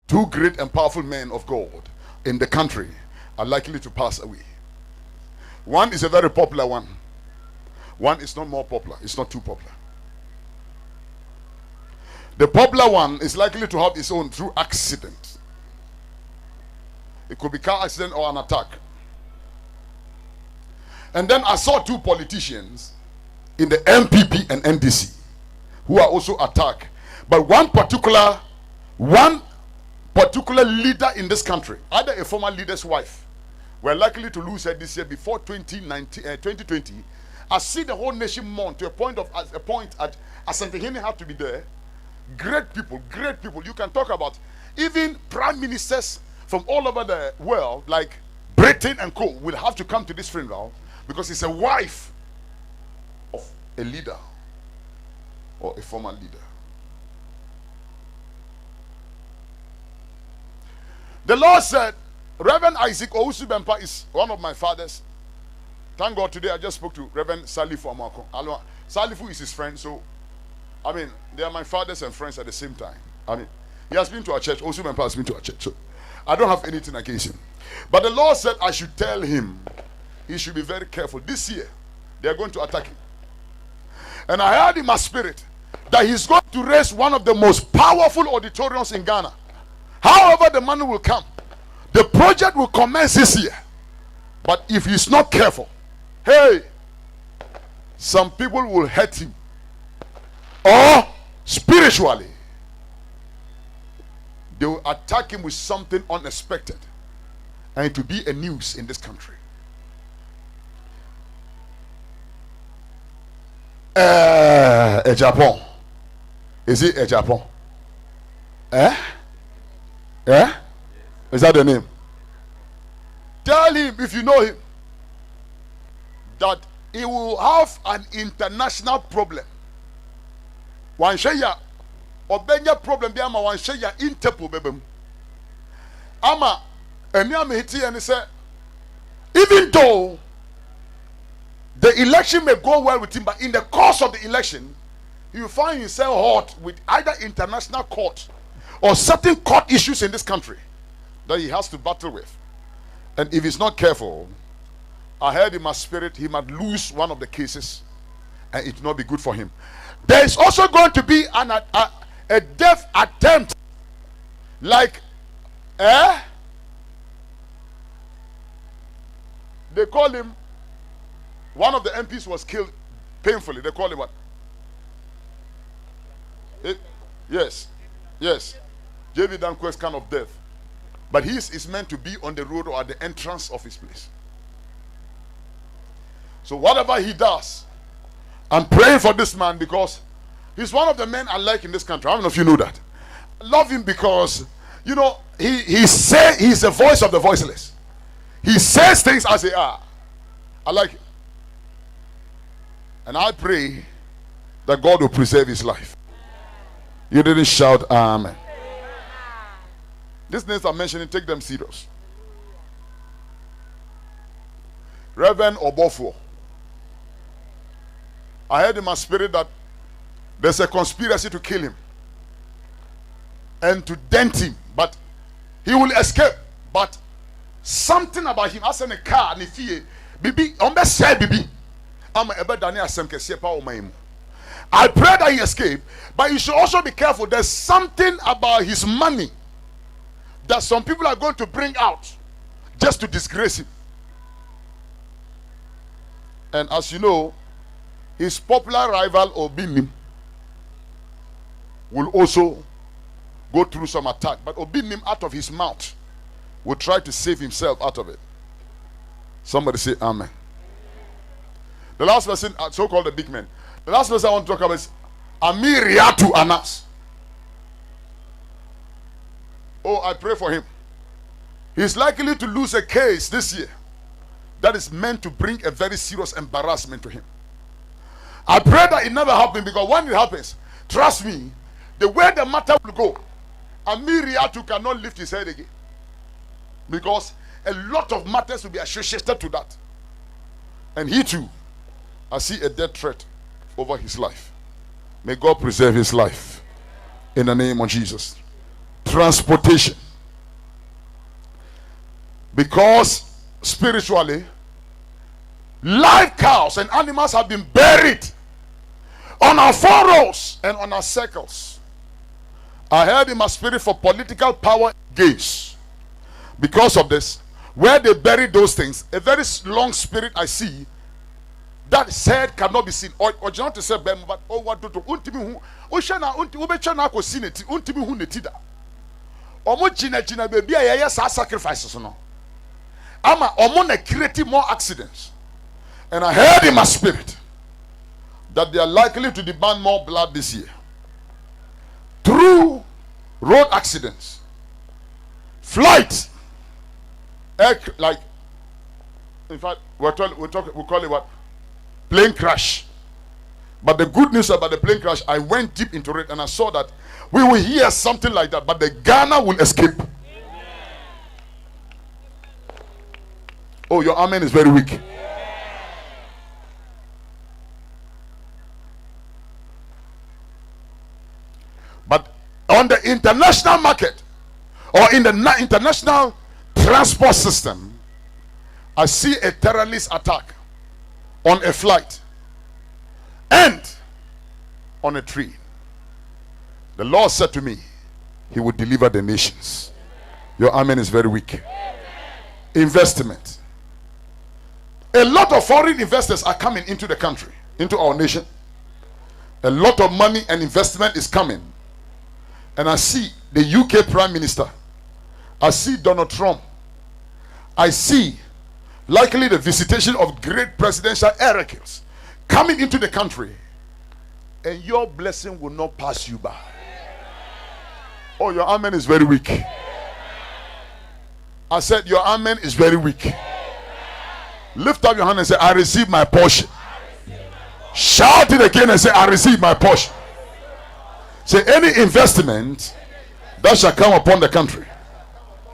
two great and powerful men of God in the country are likely to pass away. One is a very popular one. One is not more popular. It's not too popular. The popular one is likely to have its own through accident. It could be car accident or an attack. And then I saw two politicians in the MPP and NDC who are also attacked. But one particular leader in this country, either a former leader's wife, were likely to lose her this year before 2020. I see the whole nation mourn to a point at Asantehene have to be there. Great people. You can talk about even prime ministers from all over the world, like Britain and co, will have to come to this funeral because it's a wife of a leader or a former leader. The Lord said, Reverend Isaac Owusu Bempa is one of my fathers. Thank God today I just spoke to Reverend Salifu Amako. Salifu is his friend, so I mean, they are my fathers and friends at the same time. I mean, he has been to our church. Owusu Bempa has been to our church, so I don't have anything against him. But the Lord said I should tell him he should be very careful. This year, they are going to attack him. And I heard in my spirit that he's going to raise one of the most powerful auditoriums in Ghana. However, the money will come. The project will commence this year. But if he's not careful, hey, some people will hurt him. Or spiritually, they will attack him with something unexpected. And it will be a news in this country. Agyapong. Is it Agyapong? Is that the name? Tell him, if you know him, that he will have an international problem. One shaya obenya problem bi ama one shaya Interpol bebem. Ama eni amehiti and say, even though the election may go well with him, but in the course of the election, he will find himself hot with either international court or certain court issues in this country that he has to battle with. And if he's not careful, I heard in my spirit he might lose one of the cases and it will not be good for him. There is also going to be a death attempt, like they call him, one of the MPs was killed painfully. They call him what? Yes. J.V. Danquo's kind of death. But his is meant to be on the road or at the entrance of his place. So whatever he does, I'm praying for this man because he's one of the men I like in this country. I don't know if you know that. I love him because, you know, he's the voice of the voiceless. He says things as they are. I like it. And I pray that God will preserve his life. You didn't shout amen. These names I'm mentioning, take them serious. Reverend Obofo. I heard in my spirit that there's a conspiracy to kill him and to dent him, but he will escape. But something about him, as in a car, bibi, bibi. I pray that he escape, but you should also be careful. There's something about his money that some people are going to bring out just to disgrace him. And as you know, his popular rival Obinim will also go through some attack, but Obinim out of his mouth will try to save himself out of it. Somebody say amen. The last person, so-called the big man. The last person I want to talk about is Amiriatu Anas. Oh, I pray for him. He's likely to lose a case this year that is meant to bring a very serious embarrassment to him. I pray that it never happens, because when it happens, trust me, the way the matter will go, Amiriatu cannot lift his head again. Because a lot of matters will be associated to that. And he too, I see a death threat over his life. May God preserve his life in the name of Jesus. transportation. Because spiritually, live cows and animals have been buried on our furrows and on our circles. I heard in my spirit for political power gains. Because of this, where they bury those things, a very long spirit I see, that head cannot be seen. Or you want to say, but oh, what do you Oshana, Ubechana, Cosinity, Untimi Hunetida. Omo Gina baby, I sacrifices. No. Ama Omona creating more accidents. And I heard in my spirit that they are likely to demand more blood this year through road accidents, flights, like, in fact, we call it what? Plane crash. But the good news about the plane crash, I went deep into it and I saw that we will hear something like that, but the Ghana will escape. Amen. Oh, your amen is very weak. But on the international market or in the international transport system, I see a terrorist attack on a flight and on a tree. The Lord said to me, He would deliver the nations. Your amen is very weak. Investment. A lot of foreign investors are coming into the country, into our nation. A lot of money and investment is coming. And I see the UK Prime Minister. I see Donald Trump. I see likely the visitation of great presidential oracles coming into the country. And your blessing will not pass you by. Oh, your amen is very weak. I said your amen is very weak. Lift up your hand and say, I receive my portion. Shout it again and say, I receive my portion. Say, any investment that shall come upon the country,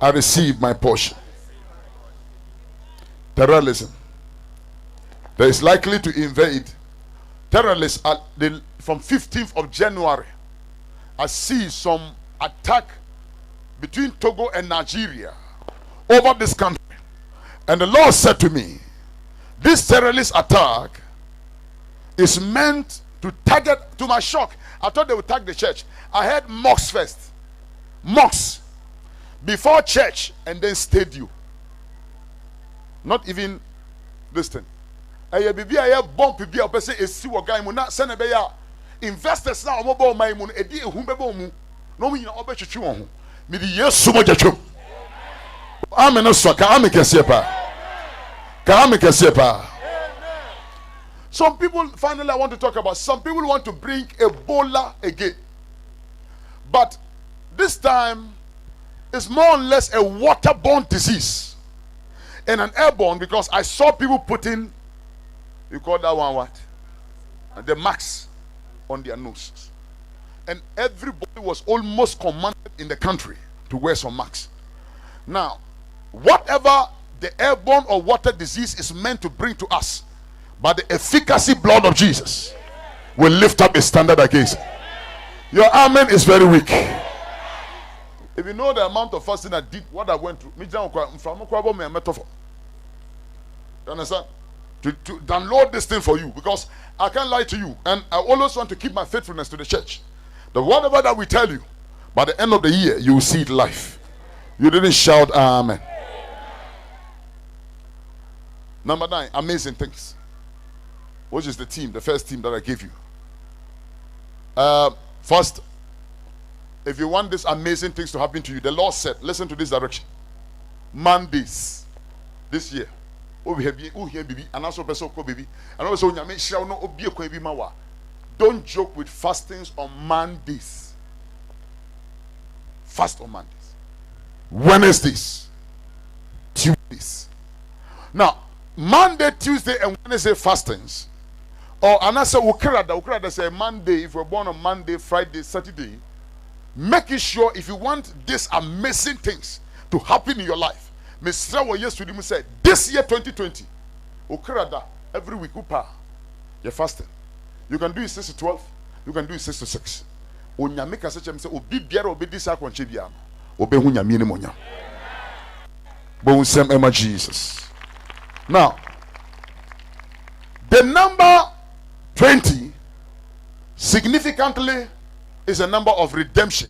I receive my portion. Terrorism. There is likely to invade. Terrorists from 15th of January. I see some attack between Togo and Nigeria over this country. And the Lord said to me, this terrorist attack is meant to target, to my shock, I thought they would target the church. I heard mosques first. Mosques. Before church and then stadium. Not even this thing. Investors now mobile my moon edi ehumbe mu no mu nyina obetwetwe won ho me di yesu mo jatwom amen so ka amen kese pa. Some people finally I want to talk about. Some people want to bring Ebola again, but this time it's more or less a waterborne disease and an airborne, because I saw people putting, you call that one what? The masks on their noses. And everybody was almost commanded in the country to wear some masks. Now, whatever the airborne or water disease is meant to bring to us, but the efficacy blood of Jesus will lift up a standard against it. Your amen is very weak. If you know the amount of fasting I did, what I went through, you understand? To download this thing for you, because I can't lie to you, and I always want to keep my faithfulness to the church. That whatever that we tell you, by the end of the year, you will see it live. You didn't shout amen. Number 9, amazing things. Which is the team, the first team that I gave you. First, if you want these amazing things to happen to you, the Lord said, listen to this direction. Mondays this year. Don't joke with fastings on Mondays. Fast on Mondays. Wednesdays. Tuesdays. Now, Monday, Tuesday, and Wednesday fastings. Or another Ukrada say Monday, if you're born on Monday, Friday, Saturday. Making sure if you want these amazing things to happen in your life. Mr. Yesterday said, this year 2020, Ukrada, every week, you're fasting. You can do it 6 to 12, you can do it 6 to 6. onyame ka sechem say obi biara obedi sa kwanche bia no obehu nyame ni monya. Bon sem Emma Jesus. Now, the number 20 significantly is a number of redemption.